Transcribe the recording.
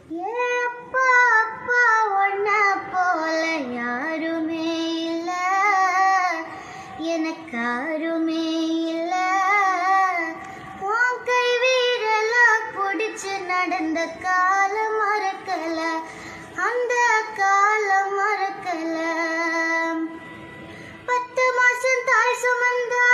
ஏ அப்பா அப்பா ஒன்ன போல யாருமே இல்ல, எனக்கு யாருமே இல்ல. உன் கை வீரலா பிடிச்சு நடந்த காலம் மறக்கல, அந்த காலம் மறக்கல. 10 மாசம் தாய் சுமந்தா